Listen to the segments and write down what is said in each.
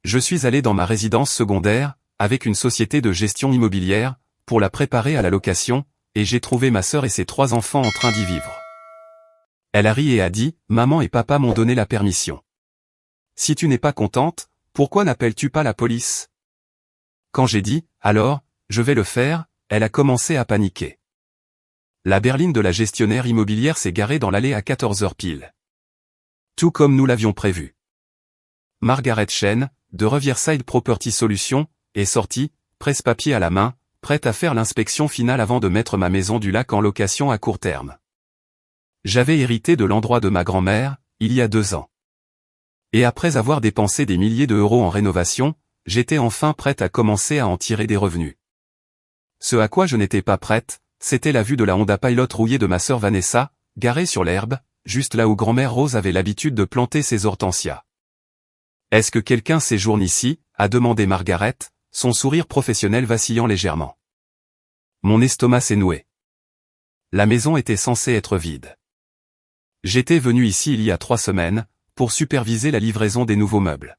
Je suis allé dans ma résidence secondaire, avec une société de gestion immobilière, pour la préparer à la location, et j'ai trouvé ma sœur et ses 3 enfants en train d'y vivre. Elle a ri et a dit, « Maman et papa m'ont donné la permission. Si tu n'es pas contente, pourquoi n'appelles-tu pas la police ?» Quand j'ai dit, « Alors, je vais le faire », elle a commencé à paniquer. La berline de la gestionnaire immobilière s'est garée dans l'allée à 14h pile. Tout comme nous l'avions prévu. Margaret Chen, de Riverside Property Solutions, est sortie, presse-papier à la main, prête à faire l'inspection finale avant de mettre ma maison du lac en location à court terme. J'avais hérité de l'endroit de ma grand-mère, il y a 2 ans. Et après avoir dépensé des milliers d'euros en rénovation, j'étais enfin prête à commencer à en tirer des revenus. Ce à quoi je n'étais pas prête, c'était la vue de la Honda Pilot rouillée de ma sœur Vanessa, garée sur l'herbe, juste là où grand-mère Rose avait l'habitude de planter ses hortensias. « Est-ce que quelqu'un séjourne ici ?» a demandé Margaret, son sourire professionnel vacillant légèrement. Mon estomac s'est noué. La maison était censée être vide. J'étais venu ici il y a 3 semaines, pour superviser la livraison des nouveaux meubles.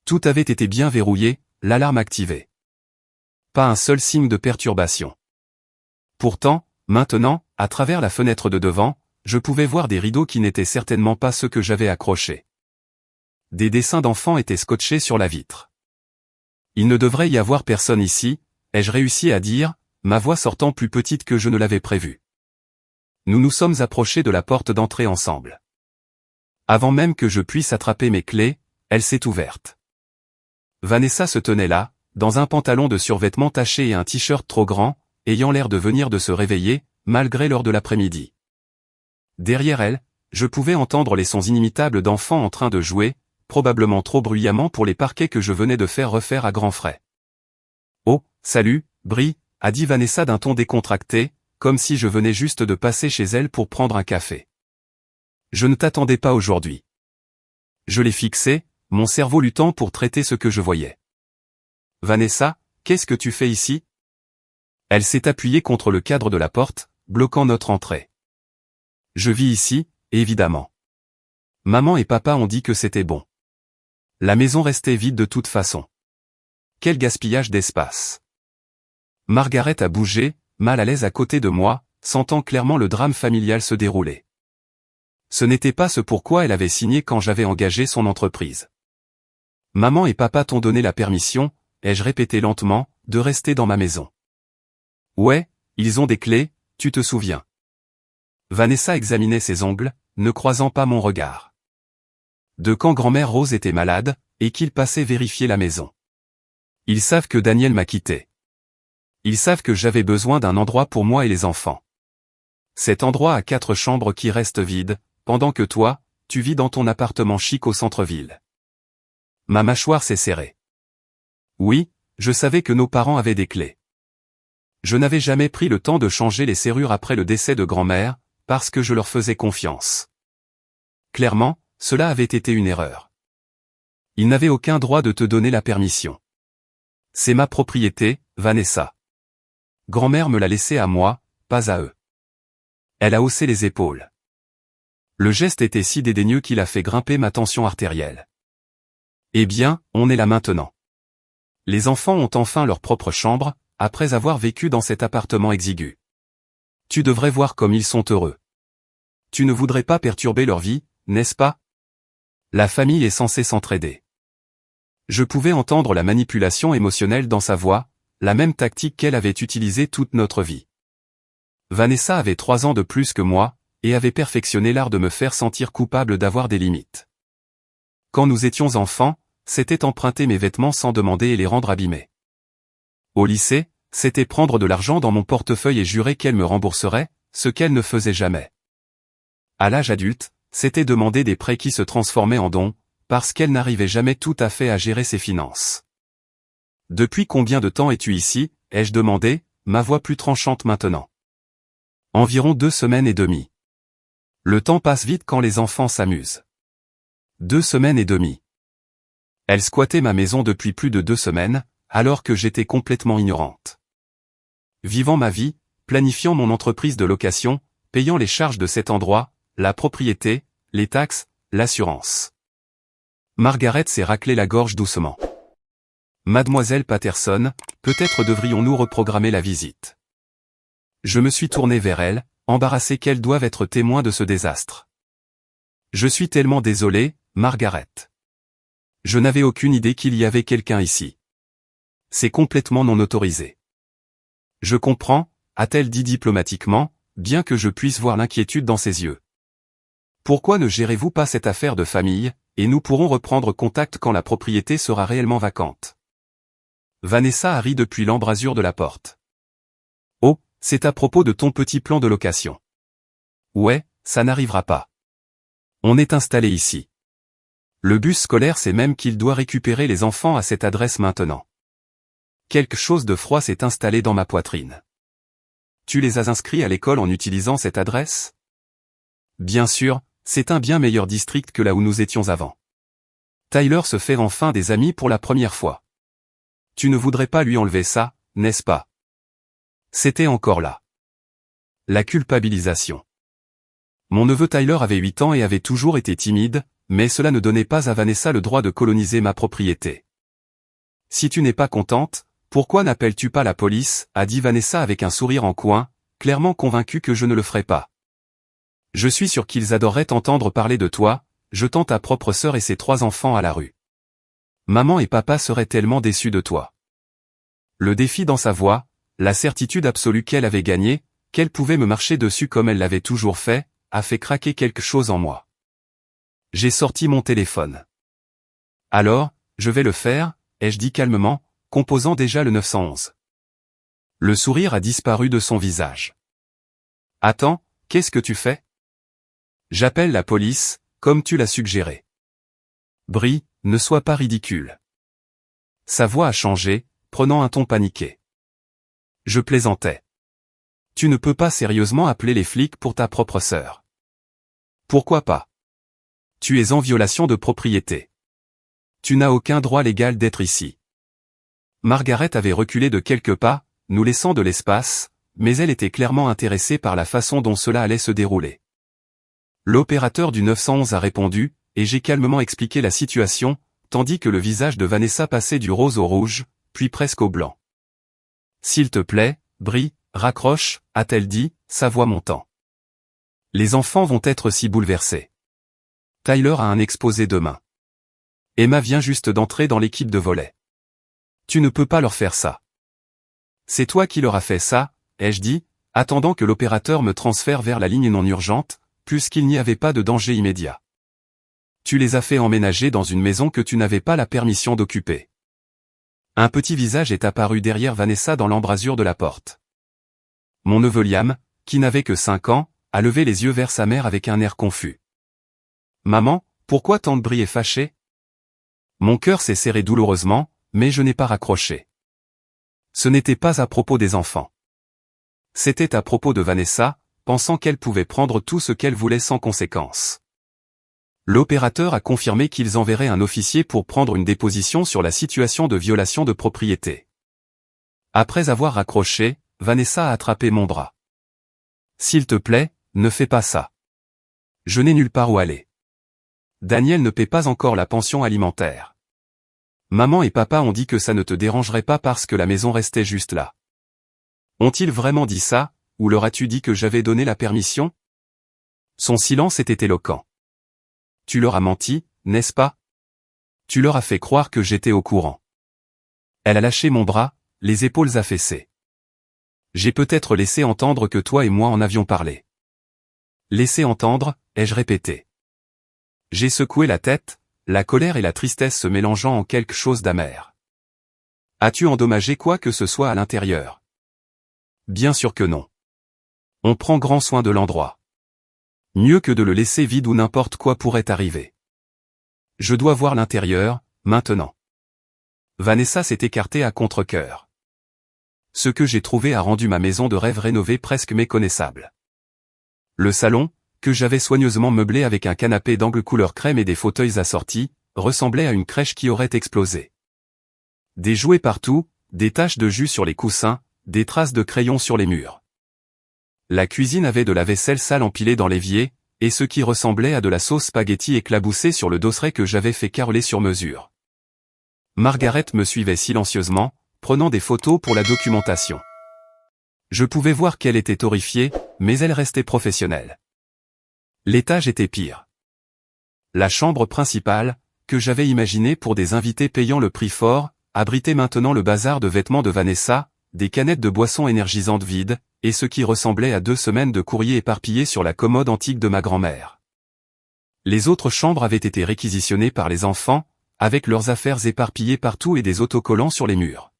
Tout avait été bien verrouillé, l'alarme activée. Pas un seul signe de perturbation. Pourtant, maintenant, à travers la fenêtre de devant, je pouvais voir des rideaux qui n'étaient certainement pas ceux que j'avais accrochés. Des dessins d'enfants étaient scotchés sur la vitre. Il ne devrait y avoir personne ici, ai-je réussi à dire, ma voix sortant plus petite que je ne l'avais prévu. Nous nous sommes approchés de la porte d'entrée ensemble. Avant même que je puisse attraper mes clés, elle s'est ouverte. Vanessa se tenait là, dans un pantalon de survêtement taché et un t-shirt trop grand, ayant l'air de venir de se réveiller, malgré l'heure de l'après-midi. Derrière elle, je pouvais entendre les sons inimitables d'enfants en train de jouer, probablement trop bruyamment pour les parquets que je venais de faire refaire à grands frais. « Oh, salut, Bri », a dit Vanessa d'un ton décontracté, comme si je venais juste de passer chez elle pour prendre un café. « Je ne t'attendais pas aujourd'hui. » Je l'ai fixé, mon cerveau luttant pour traiter ce que je voyais. « Vanessa, qu'est-ce que tu fais ici ?» Elle s'est appuyée contre le cadre de la porte, bloquant notre entrée. « Je vis ici, évidemment. Maman et papa ont dit que c'était bon. La maison restait vide de toute façon. Quel gaspillage d'espace. » Margaret a bougé, mal à l'aise à côté de moi, sentant clairement le drame familial se dérouler. Ce n'était pas ce pourquoi elle avait signé quand j'avais engagé son entreprise. « Maman et papa t'ont donné la permission, ai-je répété lentement, de rester dans ma maison. »« Ouais, ils ont des clés, tu te souviens. » Vanessa examinait ses ongles, ne croisant pas mon regard. De quand grand-mère Rose était malade, et qu'il passait vérifier la maison. Ils savent que Daniel m'a quitté. Ils savent que j'avais besoin d'un endroit pour moi et les enfants. Cet endroit a 4 chambres qui restent vides, pendant que toi, tu vis dans ton appartement chic au centre-ville. Ma mâchoire s'est serrée. Oui, je savais que nos parents avaient des clés. Je n'avais jamais pris le temps de changer les serrures après le décès de grand-mère, parce que je leur faisais confiance. Clairement, cela avait été une erreur. Ils n'avaient aucun droit de te donner la permission. C'est ma propriété, Vanessa. Grand-mère me l'a laissée à moi, pas à eux. Elle a haussé les épaules. Le geste était si dédaigneux qu'il a fait grimper ma tension artérielle. Eh bien, on est là maintenant. Les enfants ont enfin leur propre chambre, après avoir vécu dans cet appartement exigu. Tu devrais voir comme ils sont heureux. Tu ne voudrais pas perturber leur vie, n'est-ce pas? La famille est censée s'entraider. Je pouvais entendre la manipulation émotionnelle dans sa voix, la même tactique qu'elle avait utilisée toute notre vie. Vanessa avait 3 ans de plus que moi, et avait perfectionné l'art de me faire sentir coupable d'avoir des limites. Quand nous étions enfants, c'était emprunter mes vêtements sans demander et les rendre abîmés. Au lycée, c'était prendre de l'argent dans mon portefeuille et jurer qu'elle me rembourserait, ce qu'elle ne faisait jamais. À l'âge adulte, c'était demander des prêts qui se transformaient en dons, parce qu'elle n'arrivait jamais tout à fait à gérer ses finances. « Depuis combien de temps es-tu ici ?» ai-je demandé, ma voix plus tranchante maintenant. « Environ 2 semaines et demie. Le temps passe vite quand les enfants s'amusent. 2 semaines et demie. » Elle squattait ma maison depuis plus de 2 semaines, alors que j'étais complètement ignorante. Vivant ma vie, planifiant mon entreprise de location, payant les charges de cet endroit, la propriété, les taxes, l'assurance. Margaret s'est raclé la gorge doucement. Mademoiselle Patterson, peut-être devrions-nous reprogrammer la visite. Je me suis tourné vers elle, embarrassé qu'elle doive être témoin de ce désastre. Je suis tellement désolé, Margaret. Je n'avais aucune idée qu'il y avait quelqu'un ici. C'est complètement non autorisé. Je comprends, a-t-elle dit diplomatiquement, bien que je puisse voir l'inquiétude dans ses yeux. Pourquoi ne gérez-vous pas cette affaire de famille, et nous pourrons reprendre contact quand la propriété sera réellement vacante? Vanessa a ri depuis l'embrasure de la porte. Oh, c'est à propos de ton petit plan de location. Ouais, ça n'arrivera pas. On est installé ici. Le bus scolaire sait même qu'il doit récupérer les enfants à cette adresse maintenant. Quelque chose de froid s'est installé dans ma poitrine. Tu les as inscrits à l'école en utilisant cette adresse? Bien sûr, c'est un bien meilleur district que là où nous étions avant. Tyler se fait enfin des amis pour la première fois. Tu ne voudrais pas lui enlever ça, n'est-ce pas? C'était encore là. La culpabilisation. Mon neveu Tyler avait 8 ans et avait toujours été timide, mais cela ne donnait pas à Vanessa le droit de coloniser ma propriété. Si tu n'es pas contente, pourquoi n'appelles-tu pas la police, a dit Vanessa avec un sourire en coin, clairement convaincue que je ne le ferais pas. Je suis sûr qu'ils adoreraient entendre parler de toi, jetant ta propre sœur et ses 3 enfants à la rue. Maman et papa seraient tellement déçus de toi. Le défi dans sa voix, la certitude absolue qu'elle avait gagné, qu'elle pouvait me marcher dessus comme elle l'avait toujours fait, a fait craquer quelque chose en moi. J'ai sorti mon téléphone. Alors, je vais le faire, ai-je dit calmement, composant déjà le 911. Le sourire a disparu de son visage. Attends, qu'est-ce que tu fais? J'appelle la police, comme tu l'as suggéré. Brie, ne sois pas ridicule. Sa voix a changé, prenant un ton paniqué. Je plaisantais. Tu ne peux pas sérieusement appeler les flics pour ta propre sœur. Pourquoi pas? Tu es en violation de propriété. Tu n'as aucun droit légal d'être ici. Margaret avait reculé de quelques pas, nous laissant de l'espace, mais elle était clairement intéressée par la façon dont cela allait se dérouler. L'opérateur du 911 a répondu, et j'ai calmement expliqué la situation, tandis que le visage de Vanessa passait du rose au rouge, puis presque au blanc. S'il te plaît, Brie, raccroche, a-t-elle dit, sa voix montant. Les enfants vont être si bouleversés. Tyler a un exposé demain. Emma vient juste d'entrer dans l'équipe de volley. Tu ne peux pas leur faire ça. C'est toi qui leur as fait ça, ai-je dit, attendant que l'opérateur me transfère vers la ligne non urgente, puisqu'il n'y avait pas de danger immédiat. Tu les as fait emménager dans une maison que tu n'avais pas la permission d'occuper. Un petit visage est apparu derrière Vanessa dans l'embrasure de la porte. Mon neveu Liam, qui n'avait que 5 ans, a levé les yeux vers sa mère avec un air confus. Maman, pourquoi tante Brie est fâchée? Mon cœur s'est serré douloureusement, mais je n'ai pas raccroché. Ce n'était pas à propos des enfants. C'était à propos de Vanessa, pensant qu'elle pouvait prendre tout ce qu'elle voulait sans conséquence. L'opérateur a confirmé qu'ils enverraient un officier pour prendre une déposition sur la situation de violation de propriété. Après avoir raccroché, Vanessa a attrapé mon bras. S'il te plaît, ne fais pas ça. Je n'ai nulle part où aller. Daniel ne paie pas encore la pension alimentaire. Maman et papa ont dit que ça ne te dérangerait pas parce que la maison restait juste là. Ont-ils vraiment dit ça, ou leur as-tu dit que j'avais donné la permission? Son silence était éloquent. Tu leur as menti, n'est-ce pas? Tu leur as fait croire que j'étais au courant. Elle a lâché mon bras, les épaules affaissées. J'ai peut-être laissé entendre que toi et moi en avions parlé. Laissé entendre, ai-je répété. J'ai secoué la tête, la colère et la tristesse se mélangeant en quelque chose d'amer. As-tu endommagé quoi que ce soit à l'intérieur? Bien sûr que non. On prend grand soin de l'endroit. Mieux que de le laisser vide où n'importe quoi pourrait arriver. Je dois voir l'intérieur, maintenant. Vanessa s'est écartée à contre-cœur. Ce que j'ai trouvé a rendu ma maison de rêve rénovée presque méconnaissable. Le salon, que j'avais soigneusement meublé avec un canapé d'angle couleur crème et des fauteuils assortis, ressemblait à une crèche qui aurait explosé. Des jouets partout, des taches de jus sur les coussins, des traces de crayon sur les murs. La cuisine avait de la vaisselle sale empilée dans l'évier, et ce qui ressemblait à de la sauce spaghetti éclaboussée sur le dosseret que j'avais fait caroler sur mesure. Margaret me suivait silencieusement, prenant des photos pour la documentation. Je pouvais voir qu'elle était horrifiée, mais elle restait professionnelle. L'étage était pire. La chambre principale, que j'avais imaginée pour des invités payant le prix fort, abritait maintenant le bazar de vêtements de Vanessa, des canettes de boissons énergisantes vides, et ce qui ressemblait à 2 semaines de courrier éparpillés sur la commode antique de ma grand-mère. Les autres chambres avaient été réquisitionnées par les enfants, avec leurs affaires éparpillées partout et des autocollants sur les murs.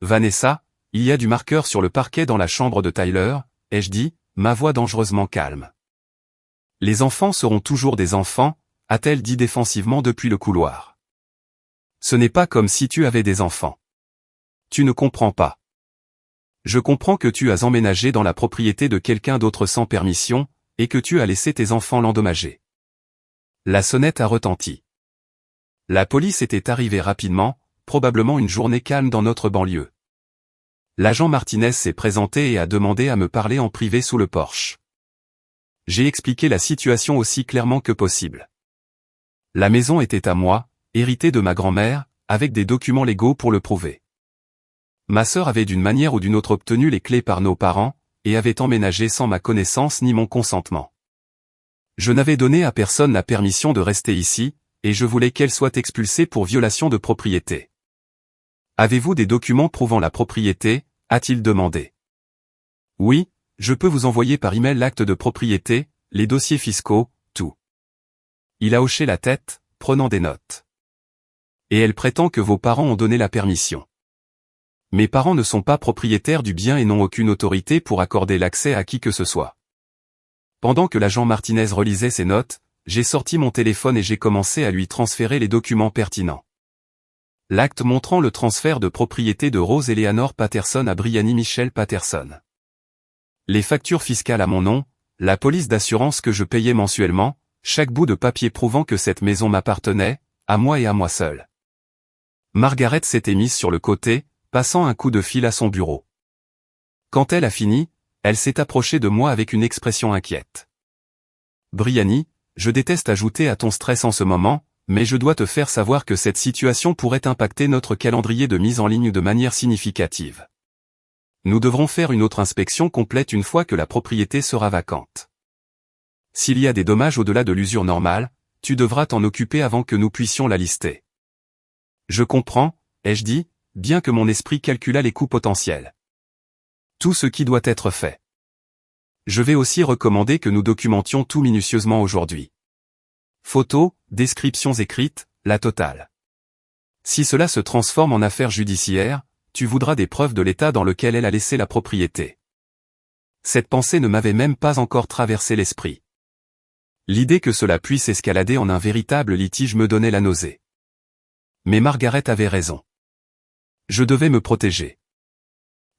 Vanessa, il y a du marqueur sur le parquet dans la chambre de Tyler, ai-je dit, ma voix dangereusement calme. Les enfants seront toujours des enfants, a-t-elle dit défensivement depuis le couloir. Ce n'est pas comme si tu avais des enfants. Tu ne comprends pas. Je comprends que tu as emménagé dans la propriété de quelqu'un d'autre sans permission, et que tu as laissé tes enfants l'endommager. La sonnette a retenti. La police était arrivée rapidement, probablement une journée calme dans notre banlieue. L'agent Martinez s'est présenté et a demandé à me parler en privé sous le porche. J'ai expliqué la situation aussi clairement que possible. La maison était à moi, héritée de ma grand-mère, avec des documents légaux pour le prouver. Ma sœur avait d'une manière ou d'une autre obtenu les clés par nos parents, et avait emménagé sans ma connaissance ni mon consentement. Je n'avais donné à personne la permission de rester ici, et je voulais qu'elle soit expulsée pour violation de propriété. Avez-vous des documents prouvant la propriété, a-t-il demandé. Oui, je peux vous envoyer par email l'acte de propriété, les dossiers fiscaux, tout. Il a hoché la tête, prenant des notes. Et elle prétend que vos parents ont donné la permission. Mes parents ne sont pas propriétaires du bien et n'ont aucune autorité pour accorder l'accès à qui que ce soit. Pendant que l'agent Martinez relisait ses notes, j'ai sorti mon téléphone et j'ai commencé à lui transférer les documents pertinents. L'acte montrant le transfert de propriété de Rose Eleanor Patterson à Brianny Michelle Patterson. Les factures fiscales à mon nom, la police d'assurance que je payais mensuellement, chaque bout de papier prouvant que cette maison m'appartenait, à moi et à moi seul. Margaret s'était mise sur le côté, passant un coup de fil à son bureau. Quand elle a fini, elle s'est approchée de moi avec une expression inquiète. Brianny, je déteste ajouter à ton stress en ce moment, mais je dois te faire savoir que cette situation pourrait impacter notre calendrier de mise en ligne de manière significative. Nous devrons faire une autre inspection complète une fois que la propriété sera vacante. S'il y a des dommages au-delà de l'usure normale, tu devras t'en occuper avant que nous puissions la lister. Je comprends, ai-je dit, bien que mon esprit calculât les coûts potentiels. Tout ce qui doit être fait. Je vais aussi recommander que nous documentions tout minutieusement aujourd'hui. Photos, descriptions écrites, la totale. Si cela se transforme en affaire judiciaire, tu voudras des preuves de l'état dans lequel elle a laissé la propriété. Cette pensée ne m'avait même pas encore traversé l'esprit. L'idée que cela puisse escalader en un véritable litige me donnait la nausée. Mais Margaret avait raison. Je devais me protéger.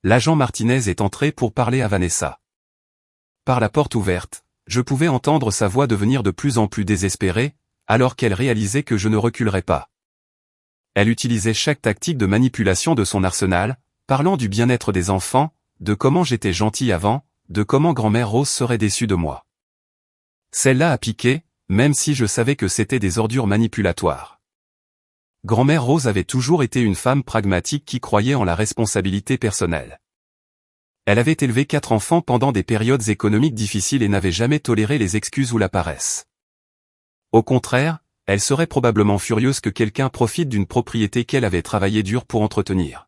L'agent Martinez est entré pour parler à Vanessa. Par la porte ouverte, je pouvais entendre sa voix devenir de plus en plus désespérée, alors qu'elle réalisait que je ne reculerais pas. Elle utilisait chaque tactique de manipulation de son arsenal, parlant du bien-être des enfants, de comment j'étais gentil avant, de comment grand-mère Rose serait déçue de moi. Celle-là a piqué, même si je savais que c'était des ordures manipulatoires. Grand-mère Rose avait toujours été une femme pragmatique qui croyait en la responsabilité personnelle. Elle avait élevé 4 enfants pendant des périodes économiques difficiles et n'avait jamais toléré les excuses ou la paresse. Au contraire, elle serait probablement furieuse que quelqu'un profite d'une propriété qu'elle avait travaillé dur pour entretenir.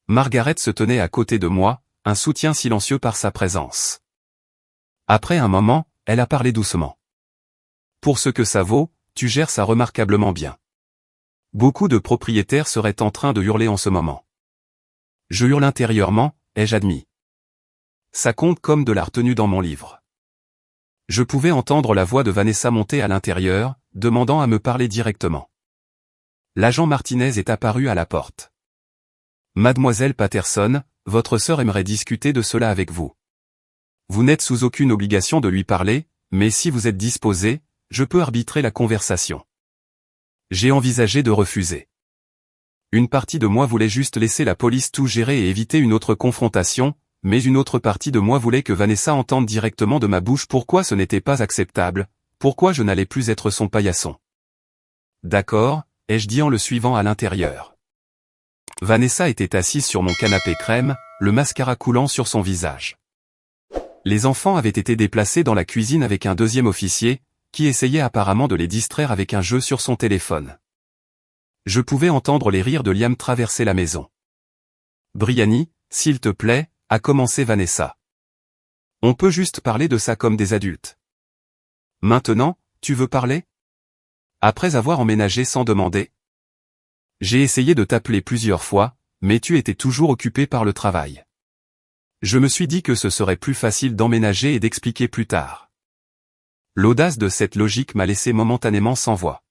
Margaret se tenait à côté de moi, un soutien silencieux par sa présence. Après un moment, elle a parlé doucement. Pour ce que ça vaut, tu gères ça remarquablement bien. Beaucoup de propriétaires seraient en train de hurler en ce moment. Je hurle intérieurement, ai-je admis. Ça compte comme de la retenue dans mon livre. Je pouvais entendre la voix de Vanessa monter à l'intérieur, demandant à me parler directement. L'agent Martinez est apparu à la porte. Mademoiselle Patterson, votre sœur aimerait discuter de cela avec vous. Vous n'êtes sous aucune obligation de lui parler, mais si vous êtes disposé, je peux arbitrer la conversation. J'ai envisagé de refuser. Une partie de moi voulait juste laisser la police tout gérer et éviter une autre confrontation, mais une autre partie de moi voulait que Vanessa entende directement de ma bouche pourquoi ce n'était pas acceptable, pourquoi je n'allais plus être son paillasson. D'accord, ai-je dit en le suivant à l'intérieur. Vanessa était assise sur mon canapé crème, le mascara coulant sur son visage. Les enfants avaient été déplacés dans la cuisine avec un deuxième officier, qui essayait apparemment de les distraire avec un jeu sur son téléphone. Je pouvais entendre les rires de Liam traverser la maison. Briani, s'il te plaît, a commencé Vanessa. On peut juste parler de ça comme des adultes. Maintenant, tu veux parler? Après avoir emménagé sans demander? J'ai essayé de t'appeler plusieurs fois, mais tu étais toujours occupé par le travail. Je me suis dit que ce serait plus facile d'emménager et d'expliquer plus tard. L'audace de cette logique m'a laissé momentanément sans voix.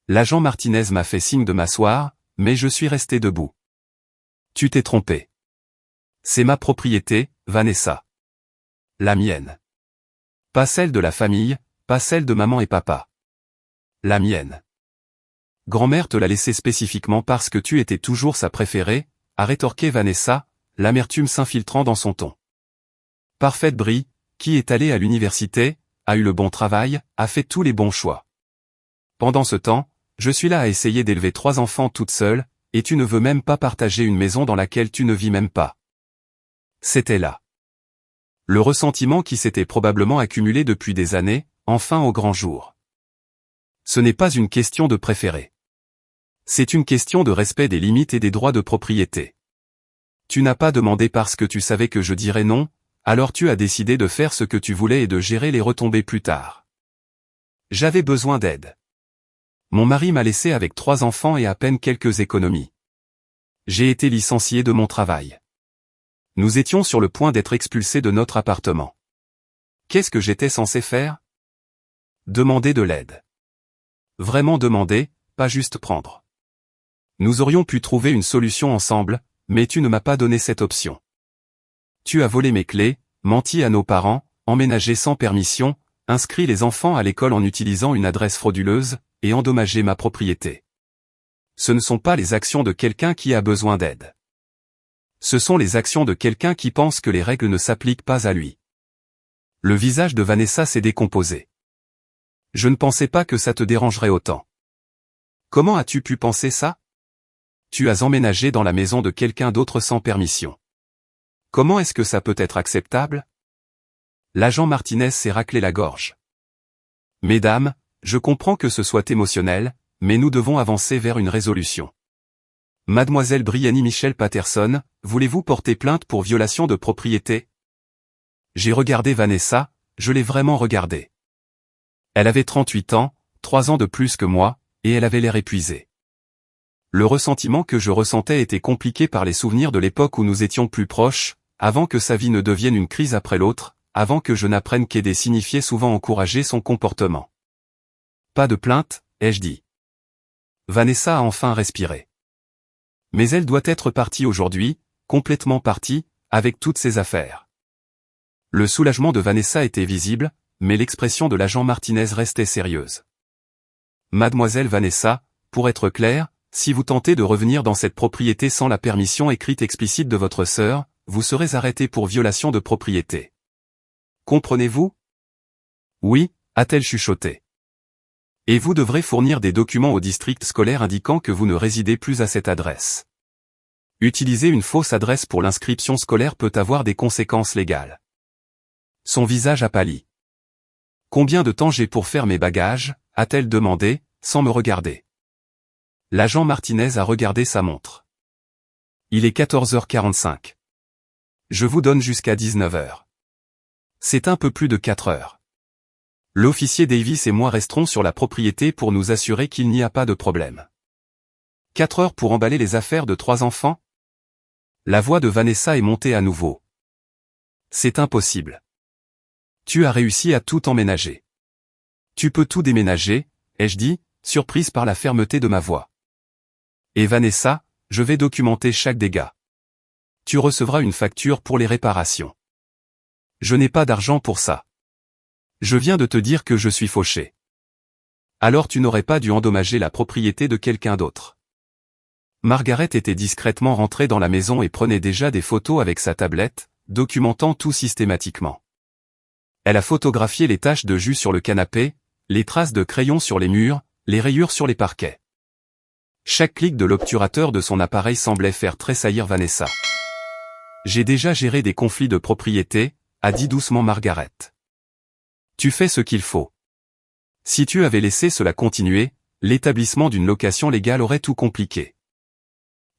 L'agent Martinez m'a fait signe de m'asseoir, mais je suis resté debout. Tu t'es trompé. C'est ma propriété, Vanessa. La mienne. Pas celle de la famille, pas celle de maman et papa. La mienne. Grand-mère te l'a laissée spécifiquement parce que tu étais toujours sa préférée, a rétorqué Vanessa, l'amertume s'infiltrant dans son ton. Parfaite Brie, qui est allée à l'université, a eu le bon travail, a fait tous les bons choix. Pendant ce temps, je suis là à essayer d'élever 3 enfants toute seule, et tu ne veux même pas partager une maison dans laquelle tu ne vis même pas. C'était là. Le ressentiment qui s'était probablement accumulé depuis des années, enfin au grand jour. Ce n'est pas une question de préférer. C'est une question de respect des limites et des droits de propriété. Tu n'as pas demandé parce que tu savais que je dirais non, alors tu as décidé de faire ce que tu voulais et de gérer les retombées plus tard. J'avais besoin d'aide. Mon mari m'a laissé avec 3 enfants et à peine quelques économies. J'ai été licencié de mon travail. Nous étions sur le point d'être expulsés de notre appartement. Qu'est-ce que j'étais censé faire? Demander de l'aide. Vraiment demander, pas juste prendre. Nous aurions pu trouver une solution ensemble, mais tu ne m'as pas donné cette option. Tu as volé mes clés, menti à nos parents, emménagé sans permission, inscrit les enfants à l'école en utilisant une adresse frauduleuse, et endommagé ma propriété. Ce ne sont pas les actions de quelqu'un qui a besoin d'aide. Ce sont les actions de quelqu'un qui pense que les règles ne s'appliquent pas à lui. Le visage de Vanessa s'est décomposé. Je ne pensais pas que ça te dérangerait autant. Comment as-tu pu penser ça? Tu as emménagé dans la maison de quelqu'un d'autre sans permission. Comment est-ce que ça peut être acceptable? L'agent Martinez s'est raclé la gorge. Mesdames, je comprends que ce soit émotionnel, mais nous devons avancer vers une résolution. Mademoiselle Briani Michelle Patterson, voulez-vous porter plainte pour violation de propriété? J'ai regardé Vanessa, je l'ai vraiment regardée. Elle avait 38 ans, 3 ans de plus que moi, et elle avait l'air épuisée. Le ressentiment que je ressentais était compliqué par les souvenirs de l'époque où nous étions plus proches, avant que sa vie ne devienne une crise après l'autre, avant que je n'apprenne qu'aider signifiait souvent encourager son comportement. Pas de plainte, ai-je dit. Vanessa a enfin respiré. Mais elle doit être partie aujourd'hui, complètement partie, avec toutes ses affaires. Le soulagement de Vanessa était visible, mais l'expression de l'agent Martinez restait sérieuse. Mademoiselle Vanessa, pour être clair, si vous tentez de revenir dans cette propriété sans la permission écrite explicite de votre sœur, vous serez arrêté pour violation de propriété. Comprenez-vous? Oui, a-t-elle chuchoté. Et vous devrez fournir des documents au district scolaire indiquant que vous ne résidez plus à cette adresse. Utiliser une fausse adresse pour l'inscription scolaire peut avoir des conséquences légales. Son visage a pâli. Combien de temps j'ai pour faire mes bagages, a-t-elle demandé, sans me regarder. L'agent Martinez a regardé sa montre. Il est 14h45. Je vous donne jusqu'à 19h. C'est un peu plus de 4 heures. L'officier Davis et moi resterons sur la propriété pour nous assurer qu'il n'y a pas de problème. 4 heures pour emballer les affaires de 3 enfants? La voix de Vanessa est montée à nouveau. C'est impossible. Tu as réussi à tout emménager. Tu peux tout déménager, ai-je dit, surprise par la fermeté de ma voix. Et Vanessa, je vais documenter chaque dégât. Tu recevras une facture pour les réparations. Je n'ai pas d'argent pour ça. Je viens de te dire que je suis fauché. Alors tu n'aurais pas dû endommager la propriété de quelqu'un d'autre. Margaret était discrètement rentrée dans la maison et prenait déjà des photos avec sa tablette, documentant tout systématiquement. Elle a photographié les taches de jus sur le canapé, les traces de crayon sur les murs, les rayures sur les parquets. Chaque clic de l'obturateur de son appareil semblait faire tressaillir Vanessa. J'ai déjà géré des conflits de propriété, a dit doucement Margaret. Tu fais ce qu'il faut. Si tu avais laissé cela continuer, l'établissement d'une location légale aurait tout compliqué.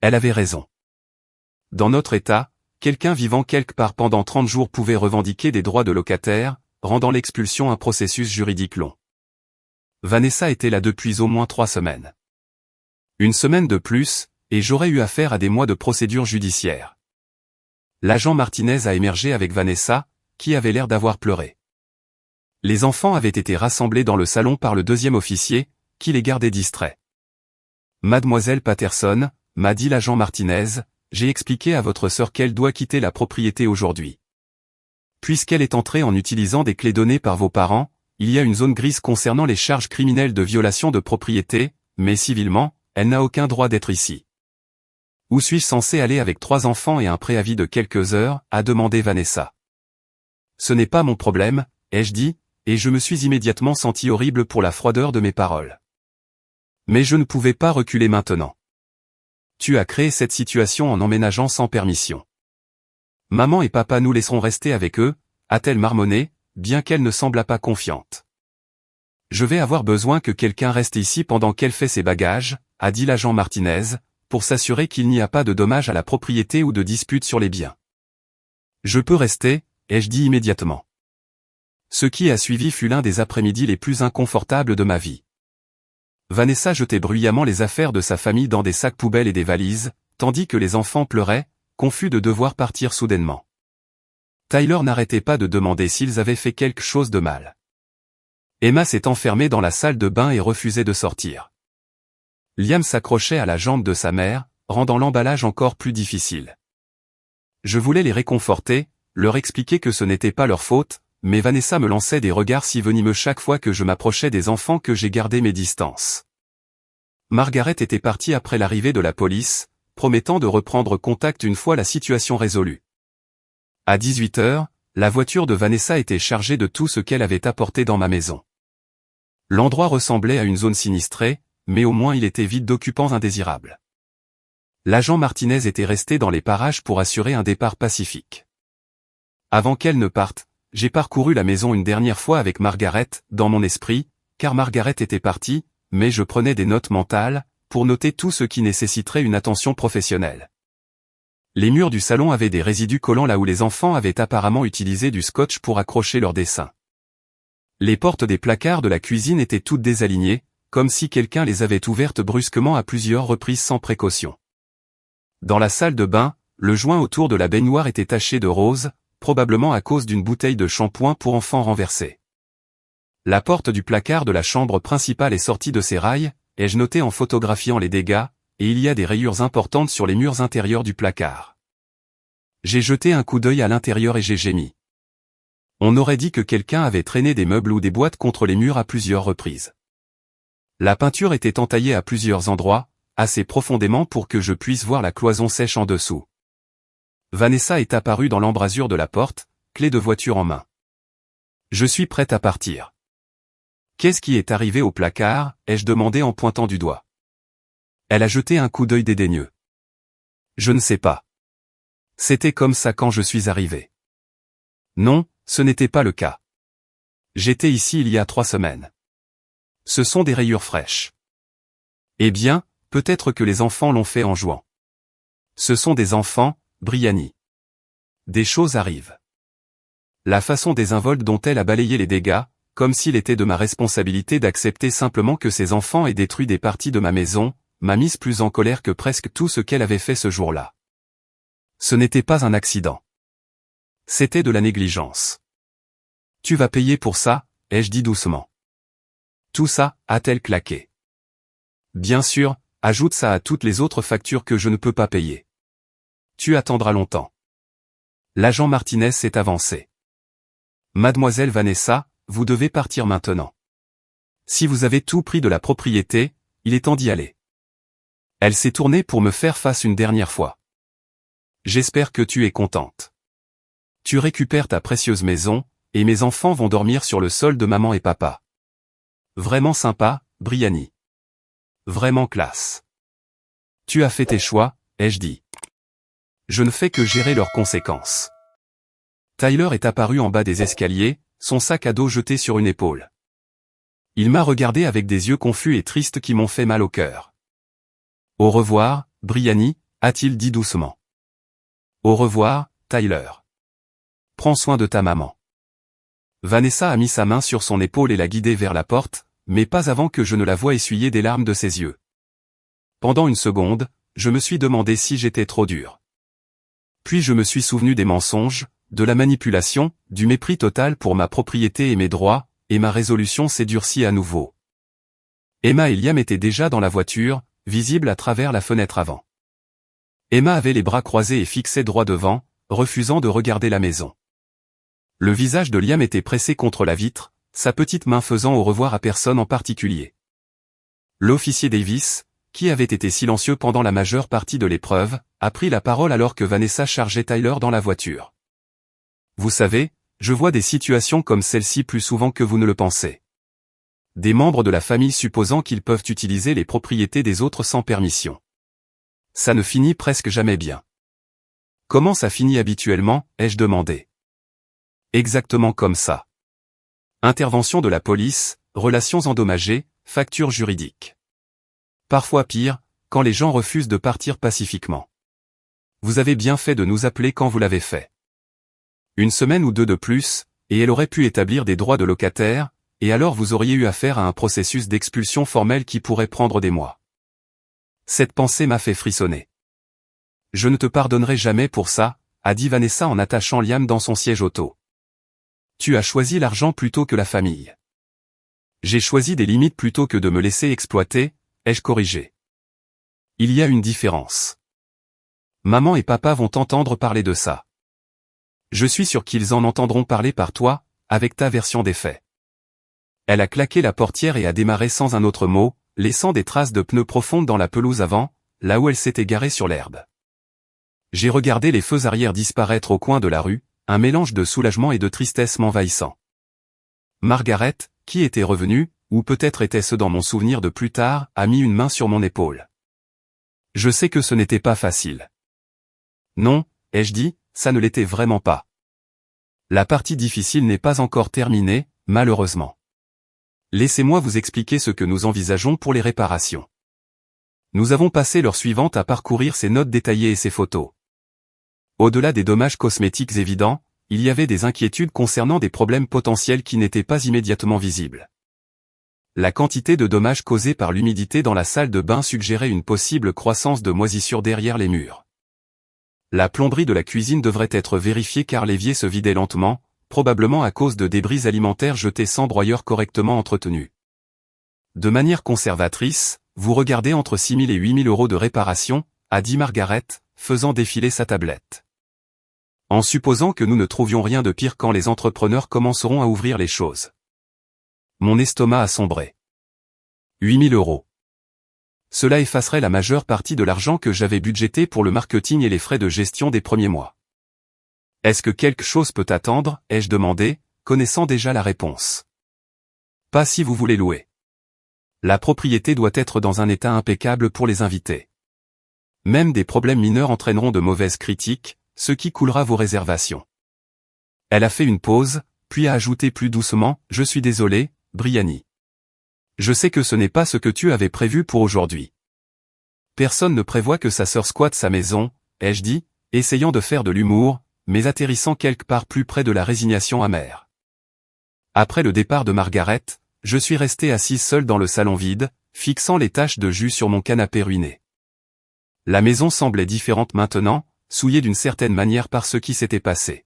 Elle avait raison. Dans notre État, quelqu'un vivant quelque part pendant 30 jours pouvait revendiquer des droits de locataire, rendant l'expulsion un processus juridique long. Vanessa était là depuis au moins 3 semaines. Une semaine de plus, et j'aurais eu affaire à des mois de procédure judiciaire. L'agent Martinez a émergé avec Vanessa, qui avait l'air d'avoir pleuré. Les enfants avaient été rassemblés dans le salon par le deuxième officier, qui les gardait distraits. Mademoiselle Patterson, m'a dit l'agent Martinez, j'ai expliqué à votre sœur qu'elle doit quitter la propriété aujourd'hui. Puisqu'elle est entrée en utilisant des clés données par vos parents, il y a une zone grise concernant les charges criminelles de violation de propriété, mais civilement, elle n'a aucun droit d'être ici. Où suis-je censé aller avec 3 enfants et un préavis de quelques heures, a demandé Vanessa. Ce n'est pas mon problème, ai-je dit, et je me suis immédiatement senti horrible pour la froideur de mes paroles. Mais je ne pouvais pas reculer maintenant. Tu as créé cette situation en emménageant sans permission. Maman et papa nous laisseront rester avec eux, a-t-elle marmonné, bien qu'elle ne semblât pas confiante. Je vais avoir besoin que quelqu'un reste ici pendant qu'elle fait ses bagages, a dit l'agent Martinez, pour s'assurer qu'il n'y a pas de dommages à la propriété ou de disputes sur les biens. Je peux rester, ai-je dit immédiatement. Ce qui a suivi fut l'un des après-midi les plus inconfortables de ma vie. Vanessa jetait bruyamment les affaires de sa famille dans des sacs poubelles et des valises, tandis que les enfants pleuraient, confus de devoir partir soudainement. Tyler n'arrêtait pas de demander s'ils avaient fait quelque chose de mal. Emma s'est enfermée dans la salle de bain et refusait de sortir. Liam s'accrochait à la jambe de sa mère, rendant l'emballage encore plus difficile. Je voulais les réconforter, leur expliquer que ce n'était pas leur faute, mais Vanessa me lançait des regards si venimeux chaque fois que je m'approchais des enfants que j'ai gardé mes distances. Margaret était partie après l'arrivée de la police, promettant de reprendre contact une fois la situation résolue. À 18 h, la voiture de Vanessa était chargée de tout ce qu'elle avait apporté dans ma maison. L'endroit ressemblait à une zone sinistrée, mais au moins il était vide d'occupants indésirables. L'agent Martinez était resté dans les parages pour assurer un départ pacifique. Avant qu'elle ne parte, j'ai parcouru la maison une dernière fois avec Margaret, dans mon esprit, car Margaret était partie, mais je prenais des notes mentales, pour noter tout ce qui nécessiterait une attention professionnelle. Les murs du salon avaient des résidus collants là où les enfants avaient apparemment utilisé du scotch pour accrocher leurs dessins. Les portes des placards de la cuisine étaient toutes désalignées, comme si quelqu'un les avait ouvertes brusquement à plusieurs reprises sans précaution. Dans la salle de bain, le joint autour de la baignoire était taché de rose, probablement à cause d'une bouteille de shampoing pour enfants renversée. La porte du placard de la chambre principale est sortie de ses rails, ai-je noté en photographiant les dégâts, et il y a des rayures importantes sur les murs intérieurs du placard. J'ai jeté un coup d'œil à l'intérieur et j'ai gémi. On aurait dit que quelqu'un avait traîné des meubles ou des boîtes contre les murs à plusieurs reprises. La peinture était entaillée à plusieurs endroits, assez profondément pour que je puisse voir la cloison sèche en dessous. Vanessa est apparue dans l'embrasure de la porte, clé de voiture en main. Je suis prête à partir. Qu'est-ce qui est arrivé au placard, ai-je demandé en pointant du doigt. Elle a jeté un coup d'œil dédaigneux. Je ne sais pas. C'était comme ça quand je suis arrivé. Non, ce n'était pas le cas. J'étais ici il y a 3 semaines. Ce sont des rayures fraîches. Eh bien, peut-être que les enfants l'ont fait en jouant. Ce sont des enfants, Briani. Des choses arrivent. La façon désinvolte dont elle a balayé les dégâts, comme s'il était de ma responsabilité d'accepter simplement que ses enfants aient détruit des parties de ma maison, m'a mise plus en colère que presque tout ce qu'elle avait fait ce jour-là. Ce n'était pas un accident. C'était de la négligence. Tu vas payer pour ça, ai-je dit doucement. Tout ça, a-t-elle claqué. Bien sûr, ajoute ça à toutes les autres factures que je ne peux pas payer. Tu attendras longtemps. L'agent Martinez s'est avancé. Mademoiselle Vanessa, vous devez partir maintenant. Si vous avez tout pris de la propriété, il est temps d'y aller. Elle s'est tournée pour me faire face une dernière fois. J'espère que tu es contente. tu récupères ta précieuse maison, et mes enfants vont dormir sur le sol de maman et papa. Vraiment sympa, Brianny. Vraiment classe. Tu as fait tes choix, ai-je dit. Je ne fais que gérer leurs conséquences. Tyler est apparu en bas des escaliers, son sac à dos jeté sur une épaule. Il m'a regardé avec des yeux confus et tristes qui m'ont fait mal au cœur. Au revoir, Brianny, a-t-il dit doucement. Au revoir, Tyler. Prends soin de ta maman. Vanessa a mis sa main sur son épaule et l'a guidée vers la porte, mais pas avant que je ne la voie essuyer des larmes de ses yeux. Pendant une seconde, je me suis demandé si j'étais trop dur. Puis je me suis souvenu des mensonges, de la manipulation, du mépris total pour ma propriété et mes droits, et ma résolution s'est durcie à nouveau. Emma et Liam étaient déjà dans la voiture, visibles à travers la fenêtre avant. Emma avait les bras croisés et fixait droit devant, refusant de regarder la maison. Le visage de Liam était pressé contre la vitre, sa petite main faisant au revoir à personne en particulier. L'officier Davis, qui avait été silencieux pendant la majeure partie de l'épreuve, a pris la parole alors que Vanessa chargeait Tyler dans la voiture. Vous savez, je vois des situations comme celle-ci plus souvent que vous ne le pensez. Des membres de la famille supposant qu'ils peuvent utiliser les propriétés des autres sans permission. Ça ne finit presque jamais bien. Comment ça finit habituellement, ai-je demandé. Exactement comme ça. Intervention de la police, relations endommagées, factures juridiques. Parfois pire, quand les gens refusent de partir pacifiquement. Vous avez bien fait de nous appeler quand vous l'avez fait. Une semaine ou deux de plus, et elle aurait pu établir des droits de locataire, et alors vous auriez eu affaire à un processus d'expulsion formelle qui pourrait prendre des mois. Cette pensée m'a fait frissonner. Je ne te pardonnerai jamais pour ça, a dit Vanessa en attachant Liam dans son siège auto. Tu as choisi l'argent plutôt que la famille. J'ai choisi des limites plutôt que de me laisser exploiter, ai-je corrigé. Il y a une différence. Maman et papa vont entendre parler de ça. Je suis sûr qu'ils en entendront parler par toi, avec ta version des faits. Elle a claqué la portière et a démarré sans un autre mot, laissant des traces de pneus profondes dans la pelouse avant, là où elle s'était garée sur l'herbe. J'ai regardé les feux arrière disparaître au coin de la rue, un mélange de soulagement et de tristesse m'envahissant. Margaret, qui était revenue, ou peut-être était-ce dans mon souvenir de plus tard, a mis une main sur mon épaule. Je sais que ce n'était pas facile. Non, ai-je dit, ça ne l'était vraiment pas. La partie difficile n'est pas encore terminée, malheureusement. Laissez-moi vous expliquer ce que nous envisageons pour les réparations. Nous avons passé l'heure suivante à parcourir ces notes détaillées et ces photos. Au-delà des dommages cosmétiques évidents, il y avait des inquiétudes concernant des problèmes potentiels qui n'étaient pas immédiatement visibles. La quantité de dommages causés par l'humidité dans la salle de bain suggérait une possible croissance de moisissure derrière les murs. La plomberie de la cuisine devrait être vérifiée car l'évier se vidait lentement, probablement à cause de débris alimentaires jetés sans broyeur correctement entretenus. De manière conservatrice, vous regardez entre 6 000 et 8 000 euros de réparation, a dit Margaret, faisant défiler sa tablette. En supposant que nous ne trouvions rien de pire quand les entrepreneurs commenceront à ouvrir les choses. Mon estomac a sombré. 8 000 euros. Cela effacerait la majeure partie de l'argent que j'avais budgété pour le marketing et les frais de gestion des premiers mois. Est-ce que quelque chose peut attendre, ai-je demandé, connaissant déjà la réponse. Pas si vous voulez louer. La propriété doit être dans un état impeccable pour les invités. Même des problèmes mineurs entraîneront de mauvaises critiques, ce qui coulera vos réservations. Elle a fait une pause, puis a ajouté plus doucement, « Je suis désolé, Brianny. Je sais que ce n'est pas ce que tu avais prévu pour aujourd'hui. Personne ne prévoit que sa sœur squatte sa maison, ai-je dit, essayant de faire de l'humour, mais atterrissant quelque part plus près de la résignation amère. Après le départ de Margaret, je suis resté assise seule dans le salon vide, fixant les taches de jus sur mon canapé ruiné. La maison semblait différente maintenant, souillée d'une certaine manière par ce qui s'était passé.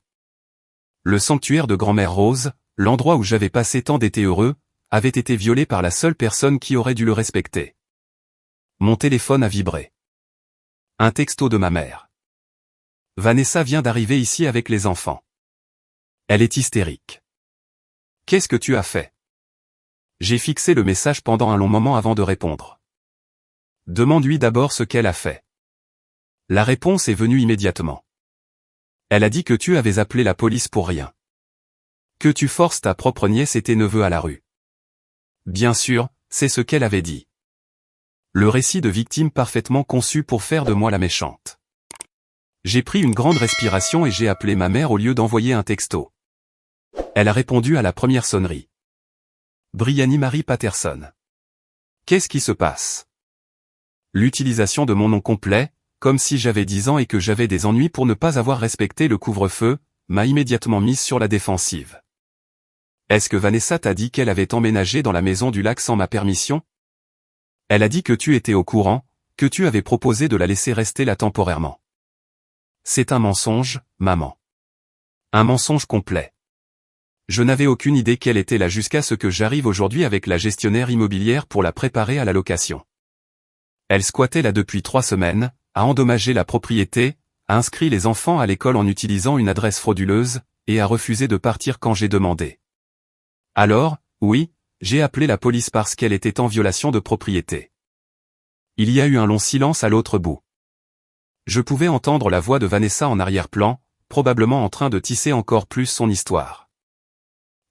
Le sanctuaire de grand-mère Rose, l'endroit où j'avais passé tant d'étés heureux, avait été violé par la seule personne qui aurait dû le respecter. Mon téléphone a vibré. Un texto de ma mère. Vanessa vient d'arriver ici avec les enfants. Elle est hystérique. Qu'est-ce que tu as fait? J'ai fixé le message pendant un long moment avant de répondre. Demande-lui d'abord ce qu'elle a fait. La réponse est venue immédiatement. Elle a dit que tu avais appelé la police pour rien. Que tu forces ta propre nièce et tes neveux à la rue. Bien sûr, c'est ce qu'elle avait dit. Le récit de victime parfaitement conçu pour faire de moi la méchante. J'ai pris une grande respiration et j'ai appelé ma mère au lieu d'envoyer un texto. Elle a répondu à la première sonnerie. Brianny Marie Patterson. Qu'est-ce qui se passe? L'utilisation de mon nom complet, comme si j'avais 10 ans et que j'avais des ennuis pour ne pas avoir respecté le couvre-feu, m'a immédiatement mise sur la défensive. Est-ce que Vanessa t'a dit qu'elle avait emménagé dans la maison du lac sans ma permission? Elle a dit que tu étais au courant, que tu avais proposé de la laisser rester là temporairement. C'est un mensonge, maman. Un mensonge complet. Je n'avais aucune idée qu'elle était là jusqu'à ce que j'arrive aujourd'hui avec la gestionnaire immobilière pour la préparer à la location. Elle squattait là depuis 3 semaines, a endommagé la propriété, a inscrit les enfants à l'école en utilisant une adresse frauduleuse, et a refusé de partir quand j'ai demandé. Alors, oui, j'ai appelé la police parce qu'elle était en violation de propriété. Il y a eu un long silence à l'autre bout. Je pouvais entendre la voix de Vanessa en arrière-plan, probablement en train de tisser encore plus son histoire.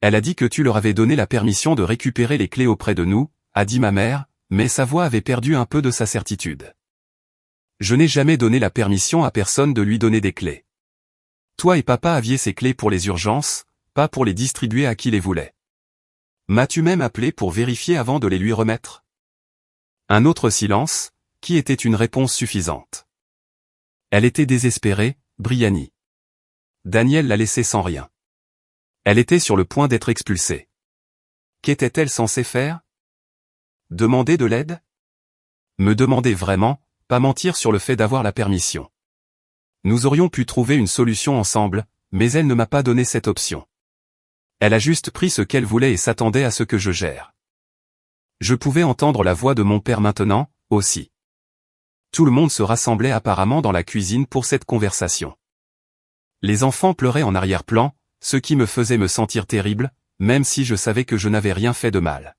Elle a dit que tu leur avais donné la permission de récupérer les clés auprès de nous, a dit ma mère, mais sa voix avait perdu un peu de sa certitude. Je n'ai jamais donné la permission à personne de lui donner des clés. Toi et papa aviez ces clés pour les urgences, pas pour les distribuer à qui les voulait. M'as-tu même appelé pour vérifier avant de les lui remettre? Un autre silence, qui était une réponse suffisante. Elle était désespérée, Brianny. Daniel l'a laissée sans rien. Elle était sur le point d'être expulsée. Qu'était-elle censée faire? Demander de l'aide? Me demander vraiment, pas mentir sur le fait d'avoir la permission. Nous aurions pu trouver une solution ensemble, mais elle ne m'a pas donné cette option. Elle a juste pris ce qu'elle voulait et s'attendait à ce que je gère. Je pouvais entendre la voix de mon père maintenant, aussi. Tout le monde se rassemblait apparemment dans la cuisine pour cette conversation. Les enfants pleuraient en arrière-plan, ce qui me faisait me sentir terrible, même si je savais que je n'avais rien fait de mal.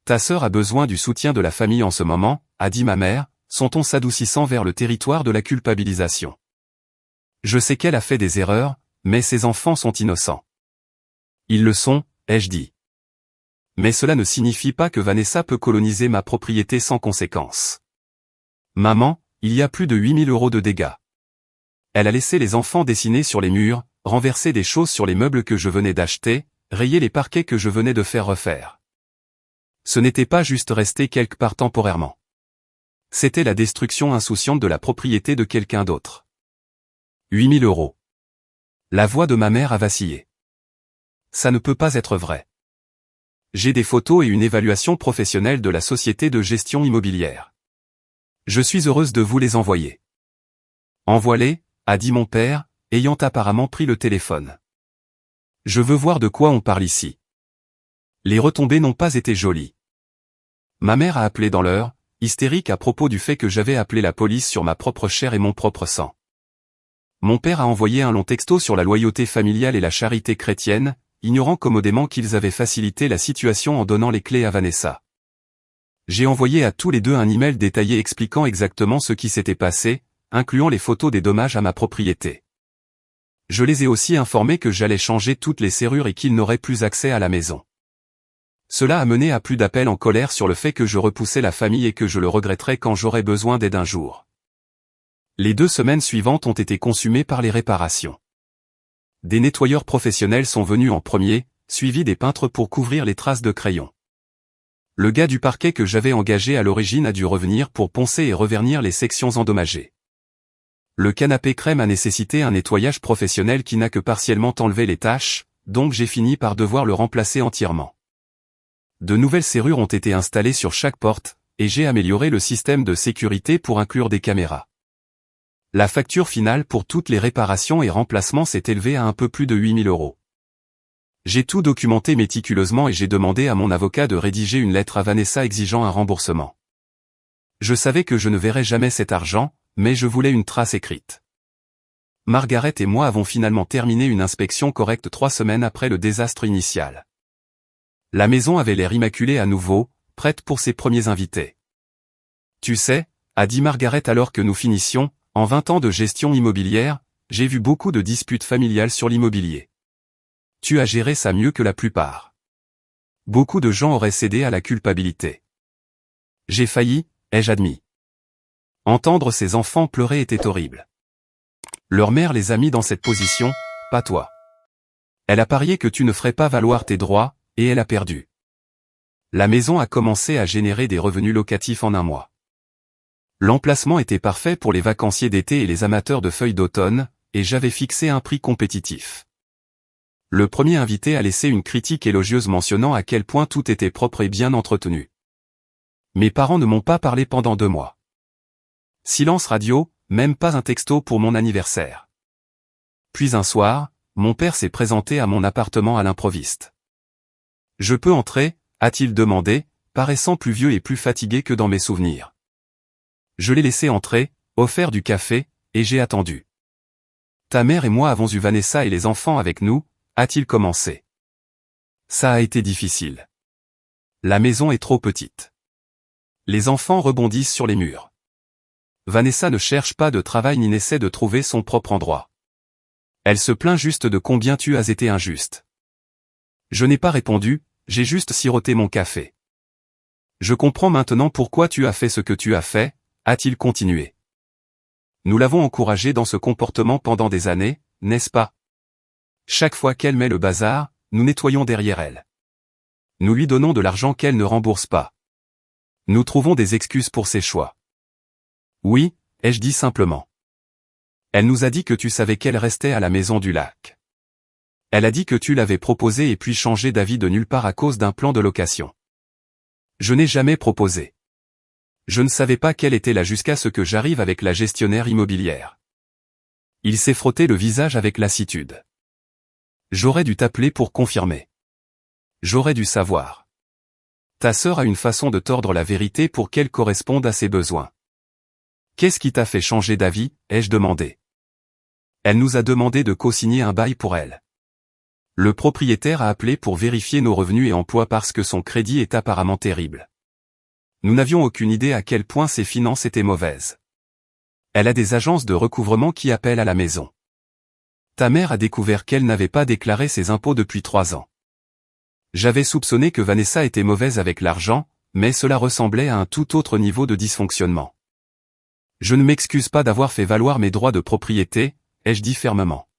Ta sœur a besoin du soutien de la famille en ce moment, a dit ma mère, son ton s'adoucissant vers le territoire de la culpabilisation. Je sais qu'elle a fait des erreurs, mais ses enfants sont innocents. Ils le sont, ai-je dit. Mais cela ne signifie pas que Vanessa peut coloniser ma propriété sans conséquence. Maman, il y a plus de 8 000 € de dégâts. Elle a laissé les enfants dessiner sur les murs, renverser des choses sur les meubles que je venais d'acheter, rayer les parquets que je venais de faire refaire. Ce n'était pas juste rester quelque part temporairement. C'était la destruction insouciante de la propriété de quelqu'un d'autre. 8 000 €. La voix de ma mère a vacillé. Ça ne peut pas être vrai. J'ai des photos et une évaluation professionnelle de la société de gestion immobilière. Je suis heureuse de vous les envoyer. Envoie-les, a dit mon père, ayant apparemment pris le téléphone. Je veux voir de quoi on parle ici. Les retombées n'ont pas été jolies. Ma mère a appelé dans l'heure, hystérique à propos du fait que j'avais appelé la police sur ma propre chair et mon propre sang. Mon père a envoyé un long texto sur la loyauté familiale et la charité chrétienne, ignorant commodément qu'ils avaient facilité la situation en donnant les clés à Vanessa. J'ai envoyé à tous les deux un email détaillé expliquant exactement ce qui s'était passé, incluant les photos des dommages à ma propriété. Je les ai aussi informés que j'allais changer toutes les serrures et qu'ils n'auraient plus accès à la maison. Cela a mené à plus d'appels en colère sur le fait que je repoussais la famille et que je le regretterais quand j'aurais besoin d'aide un jour. Les 2 semaines suivantes ont été consumées par les réparations. Des nettoyeurs professionnels sont venus en premier, suivis des peintres pour couvrir les traces de crayon. Le gars du parquet que j'avais engagé à l'origine a dû revenir pour poncer et revernir les sections endommagées. Le canapé crème a nécessité un nettoyage professionnel qui n'a que partiellement enlevé les taches, donc j'ai fini par devoir le remplacer entièrement. De nouvelles serrures ont été installées sur chaque porte, et j'ai amélioré le système de sécurité pour inclure des caméras. La facture finale pour toutes les réparations et remplacements s'est élevée à un peu plus de 8 000 €. J'ai tout documenté méticuleusement et j'ai demandé à mon avocat de rédiger une lettre à Vanessa exigeant un remboursement. Je savais que je ne verrais jamais cet argent, mais je voulais une trace écrite. Margaret et moi avons finalement terminé une inspection correcte 3 semaines après le désastre initial. La maison avait l'air immaculée à nouveau, prête pour ses premiers invités. Tu sais, a dit Margaret alors que nous finissions, en 20 ans de gestion immobilière, j'ai vu beaucoup de disputes familiales sur l'immobilier. Tu as géré ça mieux que la plupart. Beaucoup de gens auraient cédé à la culpabilité. J'ai failli, ai-je admis. Entendre ces enfants pleurer était horrible. Leur mère les a mis dans cette position, pas toi. Elle a parié que tu ne ferais pas valoir tes droits, et elle a perdu. La maison a commencé à générer des revenus locatifs en un mois. L'emplacement était parfait pour les vacanciers d'été et les amateurs de feuilles d'automne, et j'avais fixé un prix compétitif. Le premier invité a laissé une critique élogieuse mentionnant à quel point tout était propre et bien entretenu. Mes parents ne m'ont pas parlé pendant 2 mois. Silence radio, même pas un texto pour mon anniversaire. Puis un soir, mon père s'est présenté à mon appartement à l'improviste. « Je peux entrer ?» a-t-il demandé, paraissant plus vieux et plus fatigué que dans mes souvenirs. Je l'ai laissé entrer, offert du café, et j'ai attendu. « Ta mère et moi avons eu Vanessa et les enfants avec nous », a-t-il commencé. Ça a été difficile. La maison est trop petite. Les enfants rebondissent sur les murs. Vanessa ne cherche pas de travail ni n'essaie de trouver son propre endroit. Elle se plaint juste de combien tu as été injuste. Je n'ai pas répondu, j'ai juste siroté mon café. Je comprends maintenant pourquoi tu as fait ce que tu as fait, a-t-il continué. Nous l'avons encouragée dans ce comportement pendant des années, n'est-ce pas? Chaque fois qu'elle met le bazar, nous nettoyons derrière elle. Nous lui donnons de l'argent qu'elle ne rembourse pas. Nous trouvons des excuses pour ses choix. Oui, ai-je dit simplement. Elle nous a dit que tu savais qu'elle restait à la maison du lac. Elle a dit que tu l'avais proposé et puis changé d'avis de nulle part à cause d'un plan de location. Je n'ai jamais proposé. Je ne savais pas quelle était là jusqu'à ce que j'arrive avec la gestionnaire immobilière. Il s'est frotté le visage avec lassitude. J'aurais dû t'appeler pour confirmer. J'aurais dû savoir. Ta sœur a une façon de tordre la vérité pour qu'elle corresponde à ses besoins. Qu'est-ce qui t'a fait changer d'avis, ai-je demandé. Elle nous a demandé de co-signer un bail pour elle. Le propriétaire a appelé pour vérifier nos revenus et emplois parce que son crédit est apparemment terrible. Nous n'avions aucune idée à quel point ses finances étaient mauvaises. Elle a des agences de recouvrement qui appellent à la maison. Ta mère a découvert qu'elle n'avait pas déclaré ses impôts depuis 3 ans. J'avais soupçonné que Vanessa était mauvaise avec l'argent, mais cela ressemblait à un tout autre niveau de dysfonctionnement. Je ne m'excuse pas d'avoir fait valoir mes droits de propriété, ai-je dit fermement.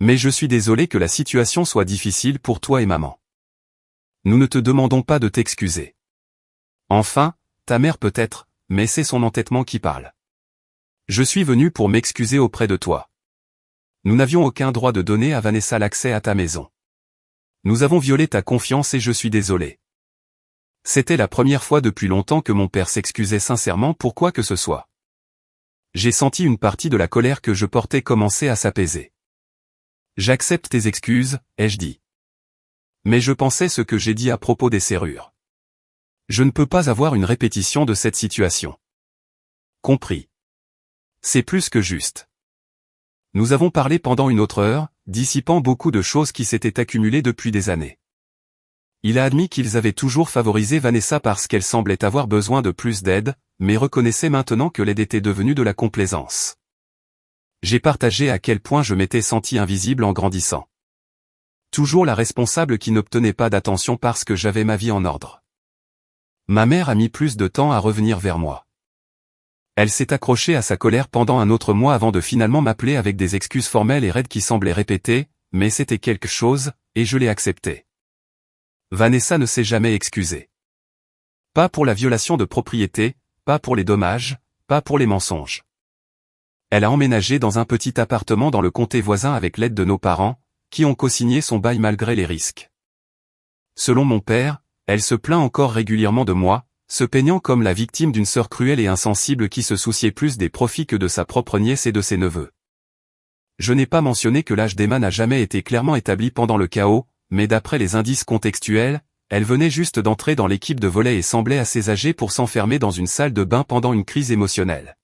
Mais je suis désolé que la situation soit difficile pour toi et maman. Nous ne te demandons pas de t'excuser. Enfin, ta mère peut-être, mais c'est son entêtement qui parle. Je suis venu pour m'excuser auprès de toi. Nous n'avions aucun droit de donner à Vanessa l'accès à ta maison. Nous avons violé ta confiance et je suis désolé. C'était la première fois depuis longtemps que mon père s'excusait sincèrement pour quoi que ce soit. J'ai senti une partie de la colère que je portais commencer à s'apaiser. J'accepte tes excuses, ai-je dit. Mais je pensais ce que j'ai dit à propos des serrures. Je ne peux pas avoir une répétition de cette situation. Compris. C'est plus que juste. Nous avons parlé pendant une autre heure, dissipant beaucoup de choses qui s'étaient accumulées depuis des années. Il a admis qu'ils avaient toujours favorisé Vanessa parce qu'elle semblait avoir besoin de plus d'aide, mais reconnaissait maintenant que l'aide était devenue de la complaisance. J'ai partagé à quel point je m'étais senti invisible en grandissant. Toujours la responsable qui n'obtenait pas d'attention parce que j'avais ma vie en ordre. Ma mère a mis plus de temps à revenir vers moi. Elle s'est accrochée à sa colère pendant un autre mois avant de finalement m'appeler avec des excuses formelles et raides qui semblaient répétées, mais c'était quelque chose, et je l'ai accepté. Vanessa ne s'est jamais excusée. Pas pour la violation de propriété, pas pour les dommages, pas pour les mensonges. Elle a emménagé dans un petit appartement dans le comté voisin avec l'aide de nos parents, qui ont co-signé son bail malgré les risques. Selon mon père, elle se plaint encore régulièrement de moi, se peignant comme la victime d'une sœur cruelle et insensible qui se souciait plus des profits que de sa propre nièce et de ses neveux. Je n'ai pas mentionné que l'âge d'Emma n'a jamais été clairement établi pendant le chaos, mais d'après les indices contextuels, elle venait juste d'entrer dans l'équipe de volley et semblait assez âgée pour s'enfermer dans une salle de bain pendant une crise émotionnelle.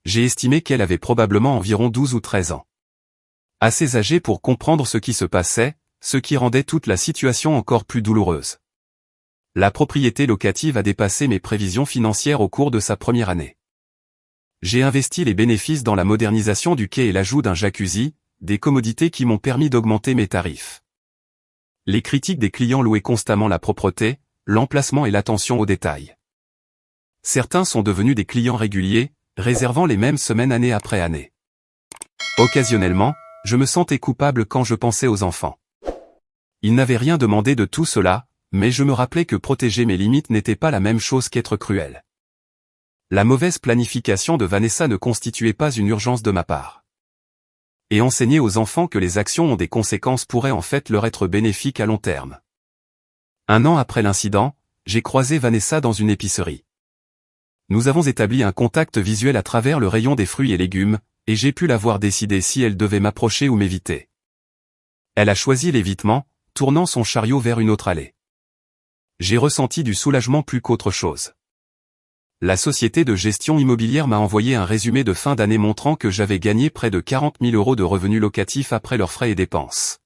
J'ai estimé qu'elle avait probablement environ 12 ou 13 ans. Assez âgée pour comprendre ce qui se passait, ce qui rendait toute la situation encore plus douloureuse. La propriété locative a dépassé mes prévisions financières au cours de sa première année. J'ai investi les bénéfices dans la modernisation du quai et l'ajout d'un jacuzzi, des commodités qui m'ont permis d'augmenter mes tarifs. Les critiques des clients louaient constamment la propreté, l'emplacement et l'attention aux détails. Certains sont devenus des clients réguliers, réservant les mêmes semaines année après année. Occasionnellement, je me sentais coupable quand je pensais aux enfants. Ils n'avaient rien demandé de tout cela, mais je me rappelais que protéger mes limites n'était pas la même chose qu'être cruel. La mauvaise planification de Vanessa ne constituait pas une urgence de ma part. Et enseigner aux enfants que les actions ont des conséquences pourrait en fait leur être bénéfique à long terme. Un an après l'incident, j'ai croisé Vanessa dans une épicerie. Nous avons établi un contact visuel à travers le rayon des fruits et légumes, et j'ai pu la voir décider si elle devait m'approcher ou m'éviter. Elle a choisi l'évitement, tournant son chariot vers une autre allée. J'ai ressenti du soulagement plus qu'autre chose. La société de gestion immobilière m'a envoyé un résumé de fin d'année montrant que j'avais gagné près de 40 000 € de revenus locatifs après leurs frais et dépenses.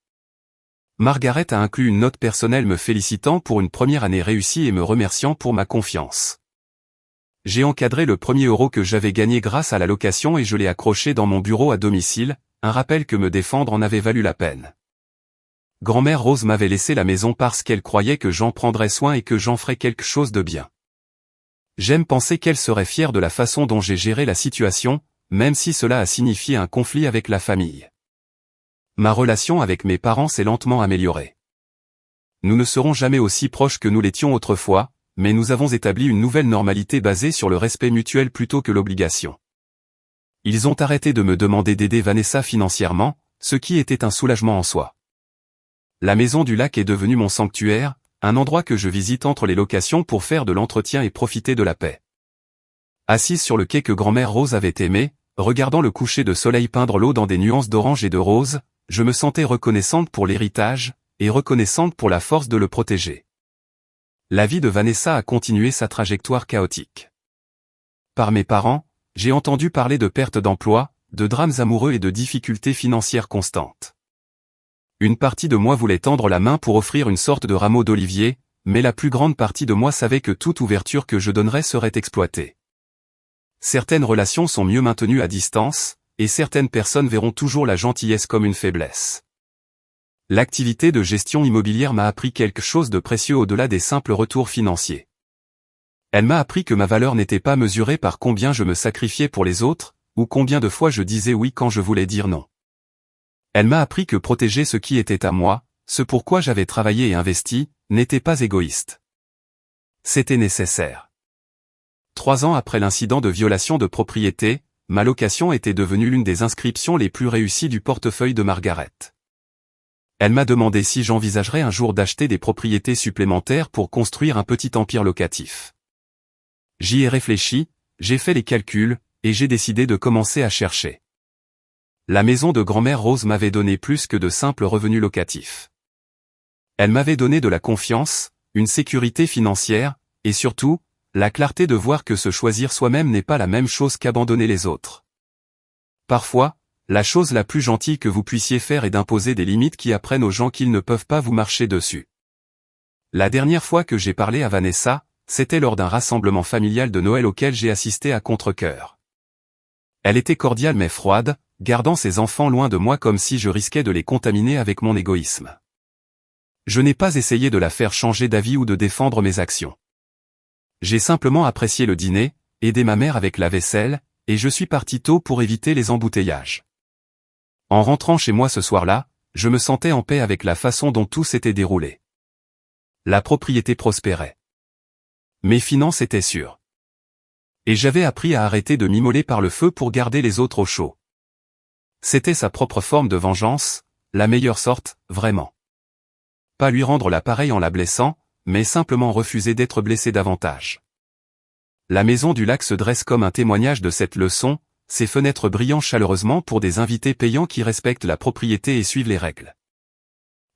Margaret a inclus une note personnelle me félicitant pour une première année réussie et me remerciant pour ma confiance. J'ai encadré le premier euro que j'avais gagné grâce à la location et je l'ai accroché dans mon bureau à domicile, un rappel que me défendre en avait valu la peine. Grand-mère Rose m'avait laissé la maison parce qu'elle croyait que j'en prendrais soin et que j'en ferais quelque chose de bien. J'aime penser qu'elle serait fière de la façon dont j'ai géré la situation, même si cela a signifié un conflit avec la famille. Ma relation avec mes parents s'est lentement améliorée. Nous ne serons jamais aussi proches que nous l'étions autrefois, mais nous avons établi une nouvelle normalité basée sur le respect mutuel plutôt que l'obligation. Ils ont arrêté de me demander d'aider Vanessa financièrement, ce qui était un soulagement en soi. La maison du lac est devenue mon sanctuaire, un endroit que je visite entre les locations pour faire de l'entretien et profiter de la paix. Assise sur le quai que grand-mère Rose avait aimé, regardant le coucher de soleil peindre l'eau dans des nuances d'orange et de rose, je me sentais reconnaissante pour l'héritage, et reconnaissante pour la force de le protéger. La vie de Vanessa a continué sa trajectoire chaotique. Par mes parents, j'ai entendu parler de pertes d'emploi, de drames amoureux et de difficultés financières constantes. Une partie de moi voulait tendre la main pour offrir une sorte de rameau d'olivier, mais la plus grande partie de moi savait que toute ouverture que je donnerais serait exploitée. Certaines relations sont mieux maintenues à distance, et certaines personnes verront toujours la gentillesse comme une faiblesse. L'activité de gestion immobilière m'a appris quelque chose de précieux au-delà des simples retours financiers. Elle m'a appris que ma valeur n'était pas mesurée par combien je me sacrifiais pour les autres, ou combien de fois je disais oui quand je voulais dire non. Elle m'a appris que protéger ce qui était à moi, ce pourquoi j'avais travaillé et investi, n'était pas égoïste. C'était nécessaire. 3 ans après l'incident de violation de propriété, ma location était devenue l'une des inscriptions les plus réussies du portefeuille de Margaret. Elle m'a demandé si j'envisagerais un jour d'acheter des propriétés supplémentaires pour construire un petit empire locatif. J'y ai réfléchi, j'ai fait les calculs, et j'ai décidé de commencer à chercher. La maison de grand-mère Rose m'avait donné plus que de simples revenus locatifs. Elle m'avait donné de la confiance, une sécurité financière, et surtout, la clarté de voir que se choisir soi-même n'est pas la même chose qu'abandonner les autres. Parfois, la chose la plus gentille que vous puissiez faire est d'imposer des limites qui apprennent aux gens qu'ils ne peuvent pas vous marcher dessus. La dernière fois que j'ai parlé à Vanessa, c'était lors d'un rassemblement familial de Noël auquel j'ai assisté à contre-cœur. Elle était cordiale mais froide, gardant ses enfants loin de moi comme si je risquais de les contaminer avec mon égoïsme. Je n'ai pas essayé de la faire changer d'avis ou de défendre mes actions. J'ai simplement apprécié le dîner, aidé ma mère avec la vaisselle, et je suis parti tôt pour éviter les embouteillages. En rentrant chez moi ce soir-là, je me sentais en paix avec la façon dont tout s'était déroulé. La propriété prospérait. Mes finances étaient sûres. Et j'avais appris à arrêter de m'immoler par le feu pour garder les autres au chaud. C'était sa propre forme de vengeance, la meilleure sorte, vraiment. Pas lui rendre l'appareil en la blessant, mais simplement refuser d'être blessé davantage. La maison du lac se dresse comme un témoignage de cette leçon, ses fenêtres brillant chaleureusement pour des invités payants qui respectent la propriété et suivent les règles.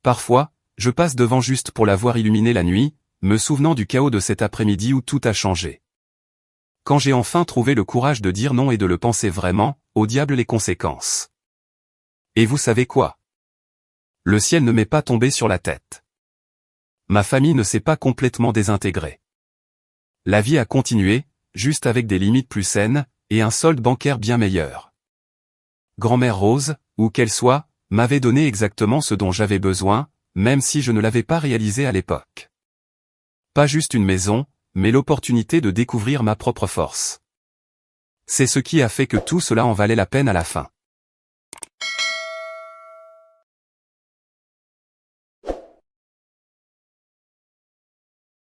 Parfois, je passe devant juste pour la voir illuminer la nuit, me souvenant du chaos de cet après-midi où tout a changé. Quand j'ai enfin trouvé le courage de dire non et de le penser vraiment, au diable les conséquences. Et vous savez quoi? Le ciel ne m'est pas tombé sur la tête. Ma famille ne s'est pas complètement désintégrée. La vie a continué, juste avec des limites plus saines, et un solde bancaire bien meilleur. Grand-mère Rose, où qu'elle soit, m'avait donné exactement ce dont j'avais besoin, même si je ne l'avais pas réalisé à l'époque. Pas juste une maison, mais l'opportunité de découvrir ma propre force. C'est ce qui a fait que tout cela en valait la peine à la fin.